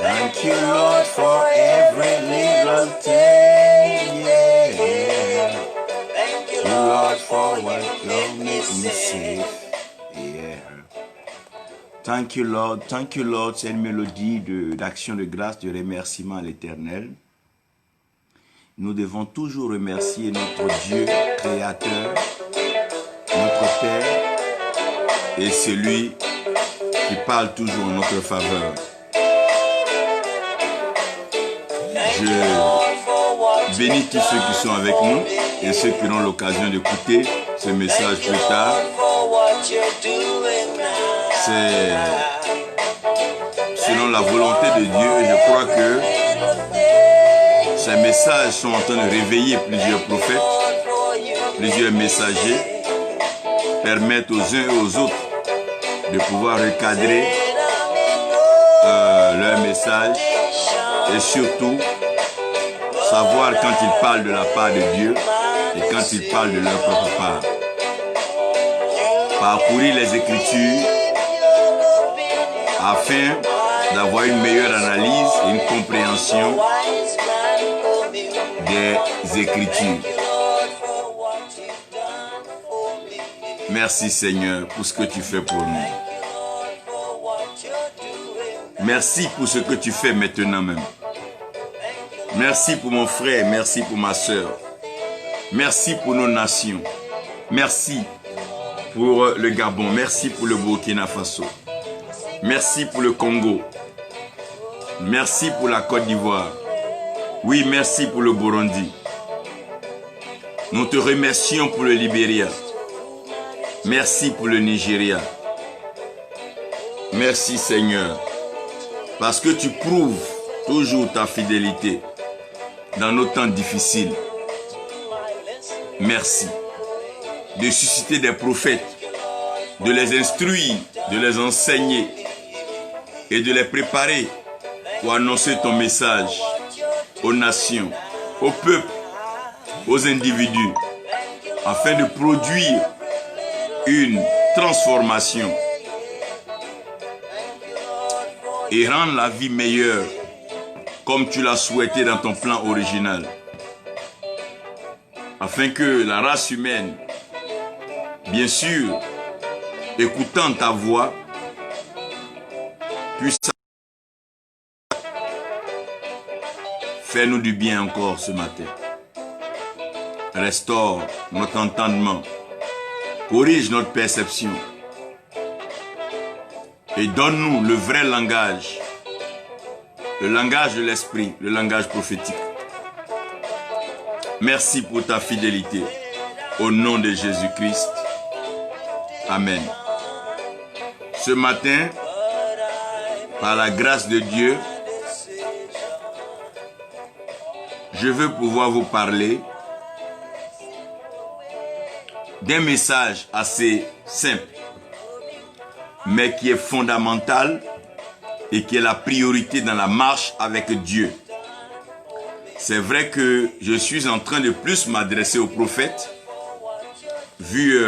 Thank you, Lord, for every little thing. Yeah. Thank you, Lord, for what you make me safe. Yeah. Thank you, Lord. Thank you, Lord. C'est une mélodie d'action de grâce, de remerciement à l'Éternel. Nous devons toujours remercier notre Dieu créateur, notre Père, et celui qui parle toujours en notre faveur. Je bénis tous ceux qui sont avec nous et ceux qui auront l'occasion d'écouter ce message plus tard. C'est selon la volonté de Dieu et je crois que ces messages sont en train de réveiller plusieurs prophètes, plusieurs messagers, permettent aux uns et aux autres de pouvoir recadrer leur message et surtout savoir quand ils parlent de la part de Dieu et quand ils parlent de leur propre part. Parcourir les Écritures afin d'avoir une meilleure analyse et une compréhension des Écritures. Merci Seigneur pour ce que tu fais pour nous. Merci pour ce que tu fais maintenant même. Merci pour mon frère, merci pour ma soeur. Merci pour nos nations. Merci pour le Gabon, merci pour le Burkina Faso. Merci pour le Congo. Merci pour la Côte d'Ivoire. Oui, merci pour le Burundi. Nous te remercions pour le Libéria. Merci pour le Nigeria. Merci Seigneur, parce que tu prouves toujours ta fidélité dans nos temps difficiles. Merci de susciter des prophètes, de les instruire, de les enseigner et de les préparer pour annoncer ton message aux nations, aux peuples, aux individus, afin de produire une transformation et rendre la vie meilleure comme tu l'as souhaité dans ton plan original, afin que la race humaine, bien sûr, écoutant ta voix, puisse faire nous du bien encore ce matin. Restaure notre entendement, corrige notre perception et donne-nous le vrai langage, le langage de l'esprit, le langage prophétique. Merci pour ta fidélité. Au nom de Jésus-Christ. Amen. Ce matin, par la grâce de Dieu, je veux pouvoir vous parler d'un message assez simple, mais qui est fondamental et qui est la priorité dans la marche avec Dieu. C'est vrai que je suis en train de plus m'adresser aux prophètes, vu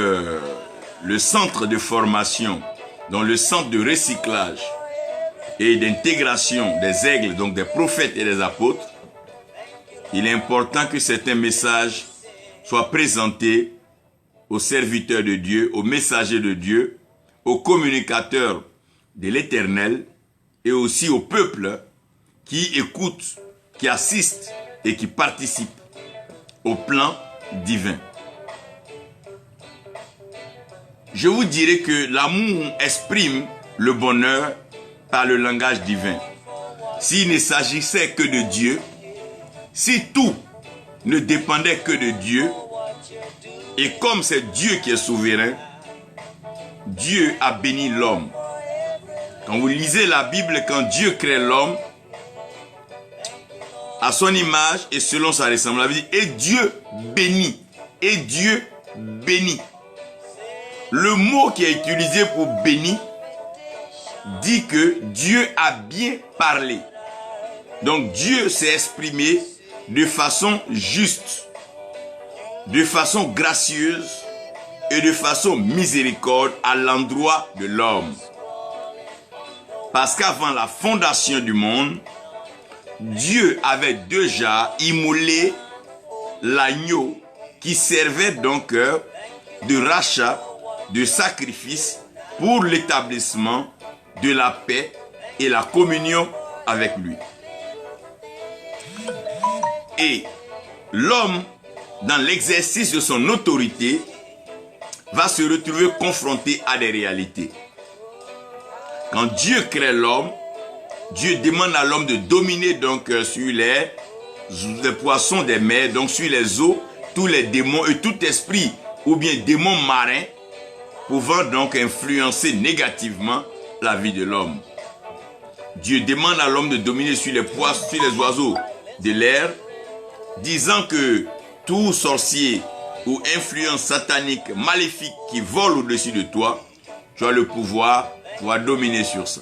le centre de formation, dans le centre de recyclage et d'intégration des aigles, donc des prophètes et des apôtres. Il est important que certains messages soient présentés aux serviteurs de Dieu, aux messagers de Dieu, aux communicateurs de l'Éternel et aussi au peuple qui écoute, qui assiste et qui participe au plan divin. Je vous dirai que l'amour exprime le bonheur par le langage divin. S'il ne s'agissait que de Dieu, si tout ne dépendait que de Dieu, et comme c'est Dieu qui est souverain, Dieu a béni l'homme. Quand vous lisez la Bible, quand Dieu crée l'homme, à son image et selon sa ressemblance, et Dieu bénit. Et Dieu bénit. Le mot qui est utilisé pour béni dit que Dieu a bien parlé. Donc Dieu s'est exprimé de façon juste, de façon gracieuse et de façon miséricorde à l'endroit de l'homme. Parce qu'avant la fondation du monde, Dieu avait déjà immolé l'agneau qui servait donc de rachat, de sacrifice pour l'établissement de la paix et la communion avec lui. Et l'homme, dans l'exercice de son autorité, va se retrouver confronté à des réalités. Quand Dieu crée l'homme, Dieu demande à l'homme de dominer donc sur les poissons des mers, donc sur les eaux, tous les démons et tout esprit ou bien démons marins pouvant donc influencer négativement la vie de l'homme. Dieu demande à l'homme de dominer sur les poissons, sur les oiseaux de l'air, disant que tout sorcier ou influence satanique, maléfique qui vole au-dessus de toi, tu as le pouvoir dominer sur ça.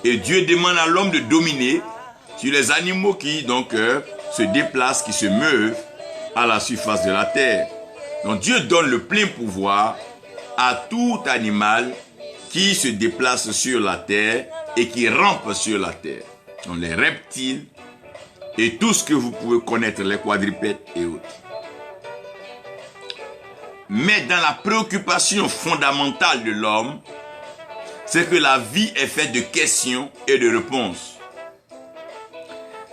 Et Dieu demande à l'homme de dominer sur les animaux qui donc se déplacent, qui se meuvent à la surface de la terre. Donc Dieu donne le plein pouvoir à tout animal qui se déplace sur la terre et qui rampe sur la terre. Donc les reptiles et tout ce que vous pouvez connaître, les quadrupèdes et autres. Mais dans la préoccupation fondamentale de l'homme, c'est que la vie est faite de questions et de réponses.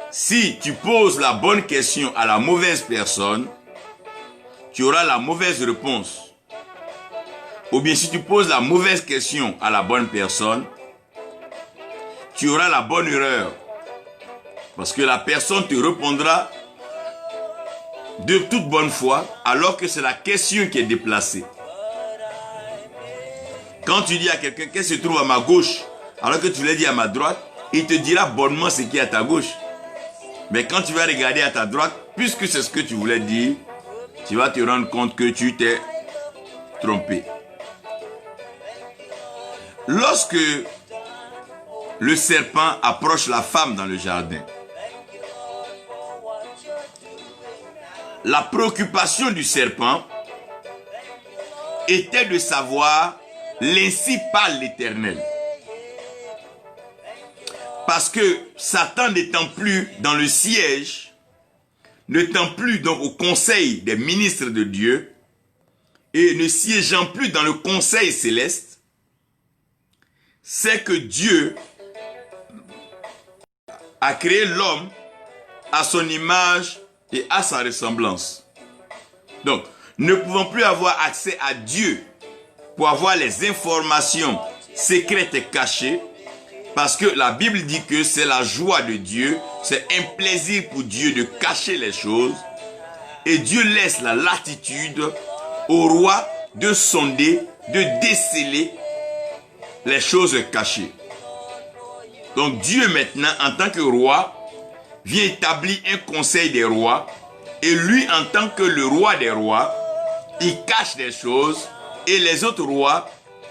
Si tu poses la bonne question à la mauvaise personne, tu auras la mauvaise réponse. Ou bien si tu poses la mauvaise question à la bonne personne, tu auras la bonne erreur. Parce que la personne te répondra de toute bonne foi, alors que c'est la question qui est déplacée. Quand tu dis à quelqu'un qu'est-ce qui se trouve à ma gauche, alors que tu l'as dit à ma droite, il te dira bonnement ce qui est à ta gauche. Mais quand tu vas regarder à ta droite, puisque c'est ce que tu voulais dire, tu vas te rendre compte que tu t'es trompé. Lorsque le serpent approche la femme dans le jardin, la préoccupation du serpent était de savoir l'ainsi parle l'Éternel. Parce que Satan n'étant plus dans le siège, n'étant plus donc au conseil des ministres de Dieu et ne siégeant plus dans le conseil céleste, c'est que Dieu a créé l'homme à son image et à sa ressemblance. Donc, ne pouvons plus avoir accès à Dieu pour avoir les informations secrètes et cachées, parce que la Bible dit que c'est la joie de Dieu, c'est un plaisir pour Dieu de cacher les choses, et Dieu laisse la latitude au roi de sonder, de déceler les choses cachées. Donc Dieu maintenant, en tant que roi, vient établir un conseil des rois, et lui, en tant que le roi des rois, il cache des choses, et les autres rois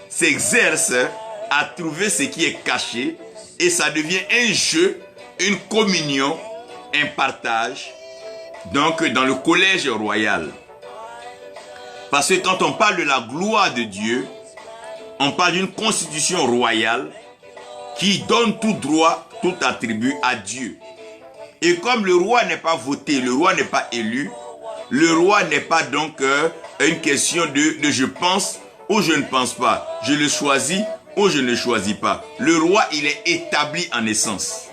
s'exercent à trouver ce qui est caché, et ça devient un jeu, une communion, un partage, donc dans le collège royal. Parce que quand on parle de la gloire de Dieu, on parle d'une constitution royale qui donne tout droit, tout attribut à Dieu. Et comme le roi n'est pas voté, le roi n'est pas élu, le roi n'est pas donc une question de je pense ou je ne pense pas, je le choisis ou je ne le choisis pas. Le roi, il est établi en essence.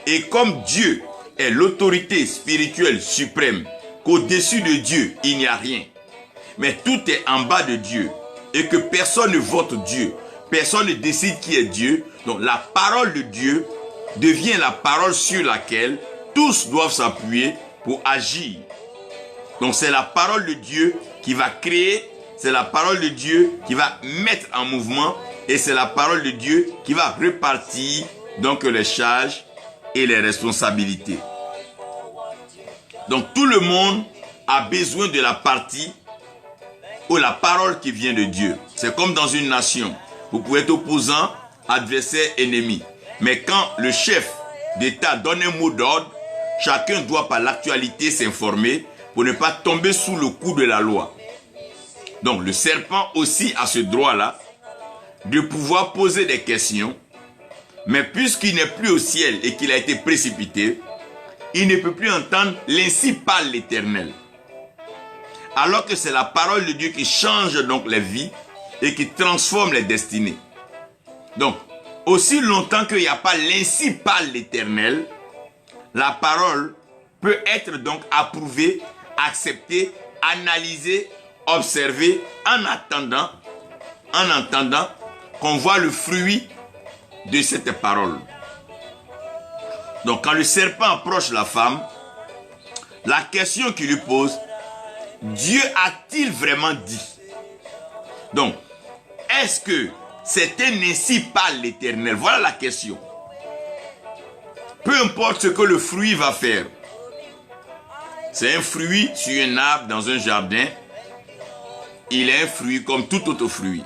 Et comme Dieu est l'autorité spirituelle suprême, qu'au-dessus de Dieu, il n'y a rien, mais tout est en bas de Dieu, et que personne ne vote Dieu, personne ne décide qui est Dieu, donc la parole de Dieu devient la parole sur laquelle tous doivent s'appuyer pour agir. Donc c'est la parole de Dieu qui va créer, c'est la parole de Dieu qui va mettre en mouvement, et c'est la parole de Dieu qui va répartir donc les charges et les responsabilités. Donc tout le monde a besoin de la partie ou la parole qui vient de Dieu. C'est comme dans une nation. Vous pouvez être opposant, adversaire, ennemi. Mais quand le chef d'État donne un mot d'ordre, chacun doit par l'actualité s'informer pour ne pas tomber sous le coup de la loi. Donc le serpent aussi a ce droit-là de pouvoir poser des questions Mais puisqu'il n'est plus au ciel et qu'il a été précipité, il ne peut plus entendre l'ainsi parle l'Éternel. Alors que c'est la parole de Dieu qui change donc les vies et qui transforme les destinées. Donc, aussi longtemps qu'il n'y a pas l'ainsi parle l'Éternel, la parole peut être donc approuvée, acceptée, analysée, observée en attendant qu'on voit le fruit de cette parole. Donc quand le serpent approche la femme, la question qu'il lui pose, Dieu a-t-il vraiment dit? Donc, est-ce que c'est ainsi par l'Éternel? Voilà la question. Peu importe ce que le fruit va faire. C'est un fruit sur un arbre dans un jardin. Il est un fruit comme tout autre fruit.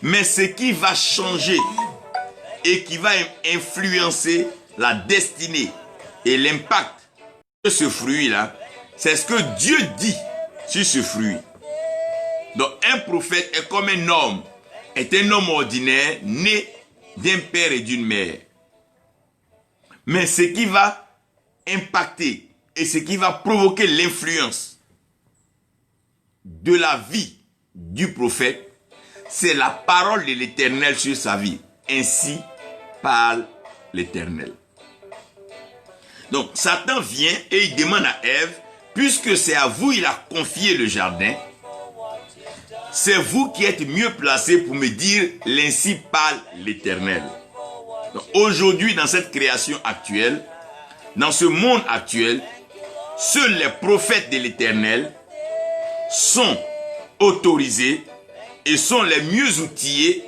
Mais ce qui va changer et qui va influencer la destinée et l'impact de ce fruit-là, c'est ce que Dieu dit sur ce fruit. Donc un prophète est comme un homme, est un homme ordinaire, né d'un père et d'une mère. Mais ce qui va impacter et ce qui va provoquer l'influence de la vie du prophète, c'est la parole de l'Éternel sur sa vie. Ainsi parle l'Éternel. Donc Satan vient et il demande à Ève, puisque c'est à vous il a confié le jardin, c'est vous qui êtes mieux placés pour me dire l'ainsi parle l'Éternel. Aujourd'hui, dans cette création actuelle, dans ce monde actuel, seuls les prophètes de l'Éternel sont autorisés et sont les mieux outillés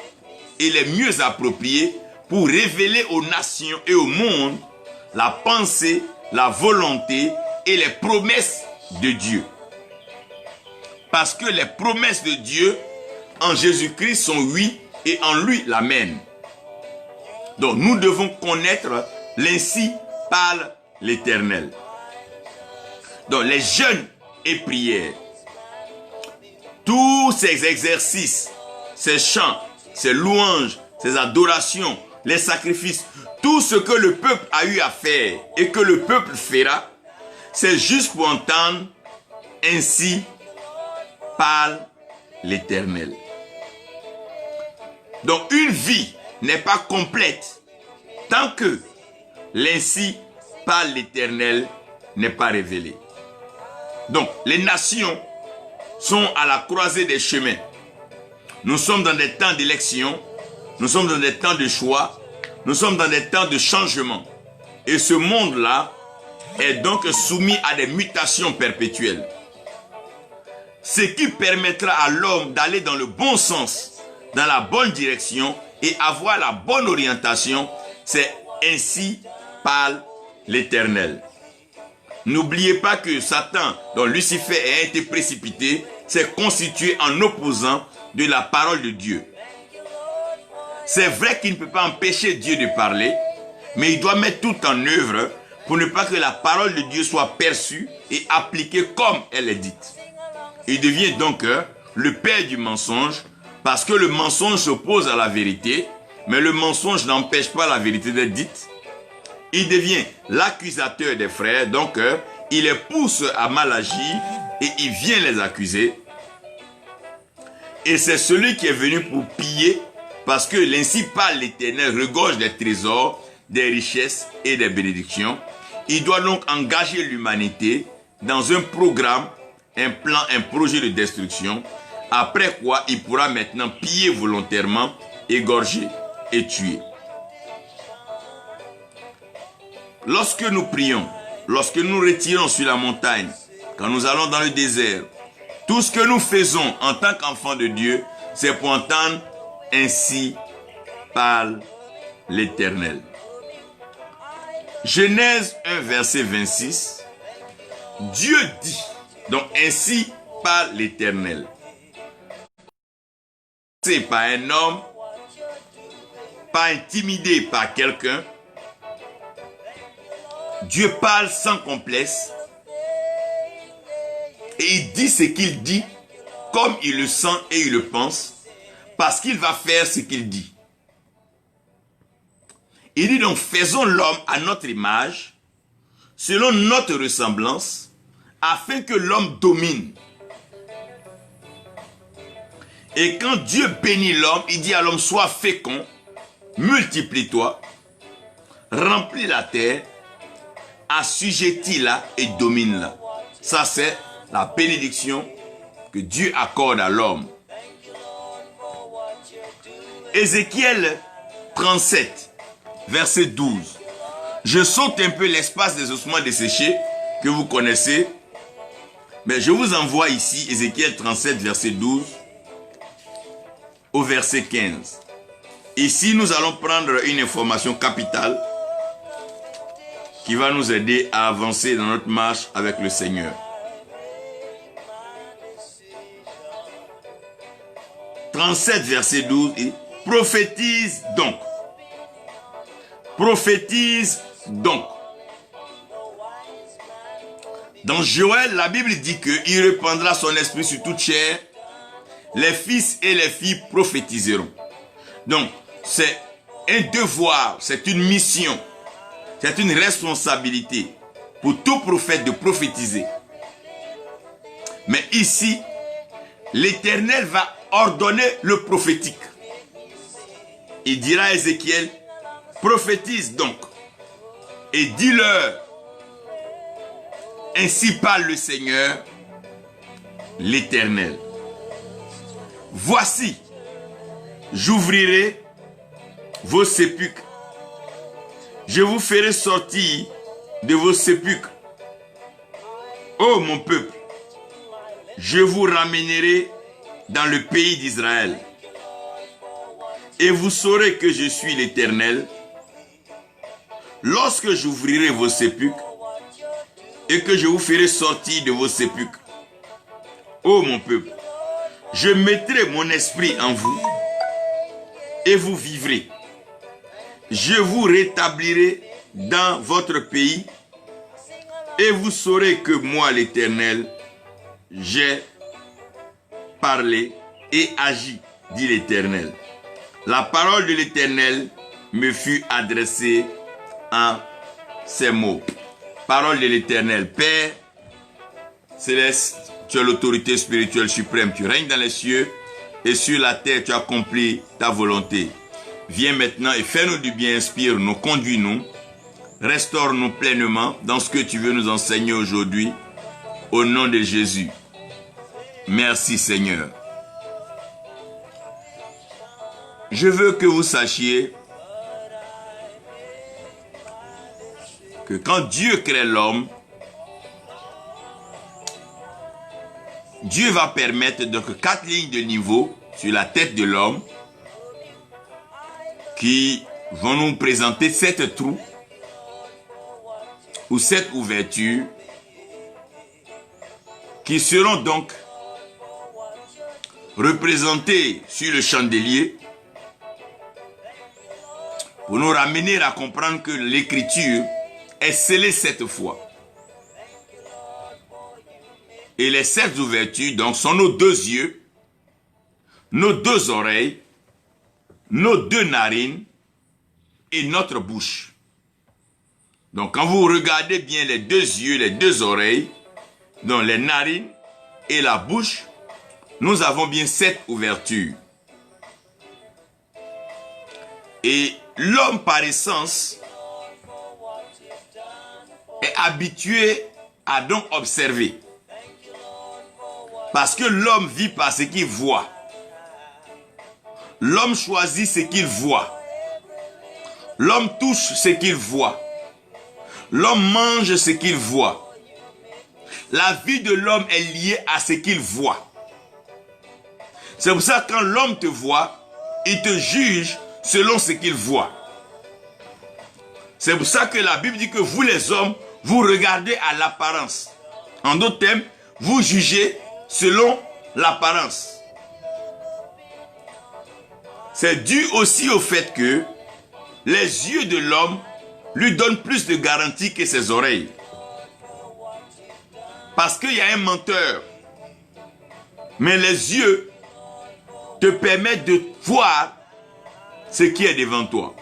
et les mieux appropriés pour révéler aux nations et au monde la pensée, la volonté et les promesses de Dieu. Parce que les promesses de Dieu en Jésus-Christ sont oui et en lui l'amen. Donc nous devons connaître l'ainsi parle l'Éternel. Donc les jeûnes et prières, tous ces exercices, ces chants, ces louanges, ces adorations, les sacrifices, tout ce que le peuple a eu à faire et que le peuple fera, c'est juste pour entendre ainsi parle l'Éternel. Donc une vie n'est pas complète tant que l'ainsi parle l'Éternel n'est pas révélé. Donc les nations sont à la croisée des chemins. Nous sommes dans des temps d'élection, nous sommes dans des temps de choix, nous sommes dans des temps de changement. Et ce monde-là est donc soumis à des mutations perpétuelles. Ce qui permettra à l'homme d'aller dans le bon sens, dans la bonne direction et avoir la bonne orientation, c'est ainsi parle l'Éternel. N'oubliez pas que Satan, dont Lucifer a été précipité, s'est constitué en opposant de la parole de Dieu. C'est vrai qu'il ne peut pas empêcher Dieu de parler, mais il doit mettre tout en œuvre pour ne pas que la parole de Dieu soit perçue et appliquée comme elle est dite. Il devient donc le père du mensonge, parce que le mensonge s'oppose à la vérité, mais le mensonge n'empêche pas la vérité d'être dite. Il devient l'accusateur des frères, donc il les pousse à mal agir et il vient les accuser. Et c'est celui qui est venu pour piller, parce que l'ainsi parle l'Éternel regorge des trésors, des richesses et des bénédictions. Il doit donc engager l'humanité dans un programme, un plan, un projet de destruction, après quoi il pourra maintenant piller volontairement, égorger et tuer. Lorsque nous prions, lorsque nous retirons sur la montagne, quand nous allons dans le désert, tout ce que nous faisons en tant qu'enfants de Dieu, c'est pour entendre ainsi parle l'Éternel. Genèse 1, verset 26, Dieu dit, donc ainsi parle l'Éternel. C'est pas un homme, pas intimidé par quelqu'un. Dieu parle sans complexe et il dit ce qu'il dit comme il le sent et il le pense parce qu'il va faire ce qu'il dit. Il dit donc, faisons l'homme à notre image, selon notre ressemblance, afin que l'homme domine. Et quand Dieu bénit l'homme, il dit à l'homme, sois fécond, multiplie-toi, remplis la terre, assujettis-la et domine-la. Ça, c'est la bénédiction que Dieu accorde à l'homme. Ézéchiel 37, verset 12. Je saute un peu l'espace des ossements desséchés que vous connaissez, mais je vous envoie ici Ézéchiel 37, verset 12 au verset 15. Ici, nous allons prendre une information capitale qui va nous aider à avancer dans notre marche avec le Seigneur. 37, verset 12, et prophétise donc. Prophétise donc. Dans Joël, la Bible dit qu'il répandra son esprit sur toute chair. Les fils et les filles prophétiseront. Donc, c'est un devoir, c'est une mission, c'est une responsabilité pour tout prophète de prophétiser. Mais ici, l'Éternel va ordonner le prophétique. Il dira à Ézéchiel, prophétise donc et dis-leur, ainsi parle le Seigneur, l'Éternel. Voici, j'ouvrirai vos sépulcres. Je vous ferai sortir de vos sépulcres. Ô mon peuple, je vous ramènerai dans le pays d'Israël. Et vous saurez que je suis l'Éternel lorsque j'ouvrirai vos sépulcres et que je vous ferai sortir de vos sépulcres. Ô mon peuple, je mettrai mon esprit en vous et vous vivrez. Je vous rétablirai dans votre pays et vous saurez que moi, l'Éternel, j'ai parlé et agi, dit l'Éternel. La parole de l'Éternel me fut adressée en ces mots. Parole de l'Éternel. Père céleste, tu as l'autorité spirituelle suprême. Tu règnes dans les cieux et sur la terre, tu accomplis ta volonté. Viens maintenant et fais-nous du bien, inspire-nous, conduis-nous, restaure-nous pleinement dans ce que tu veux nous enseigner aujourd'hui. Au nom de Jésus. Merci Seigneur. Je veux que vous sachiez que quand Dieu crée l'homme, Dieu va permettre donc 4 lignes de niveau sur la tête de l'homme qui vont nous présenter 7 trous ou 7 ouvertures qui seront donc représentées sur le chandelier pour nous ramener à comprendre que l'écriture est scellée 7 fois. Et les 7 ouvertures donc sont nos 2 yeux, nos 2 oreilles, nos 2 narines et notre bouche. Donc quand vous regardez bien les 2 yeux, les 2 oreilles, donc les narines et la bouche, nous avons bien 7 ouvertures. Et l'homme par essence est habitué à donc observer. Parce que l'homme vit par ce qu'il voit. L'homme choisit ce qu'il voit. L'homme touche ce qu'il voit. L'homme mange ce qu'il voit. La vie de l'homme est liée à ce qu'il voit. C'est pour ça que quand l'homme te voit, il te juge selon ce qu'il voit. C'est pour ça que la Bible dit que vous les hommes, vous regardez à l'apparence. En d'autres termes, vous jugez selon l'apparence. C'est dû aussi au fait que les yeux de l'homme lui donnent plus de garantie que ses oreilles. Parce qu'il y a un menteur. Mais les yeux te permettent de voir ce qui est devant toi.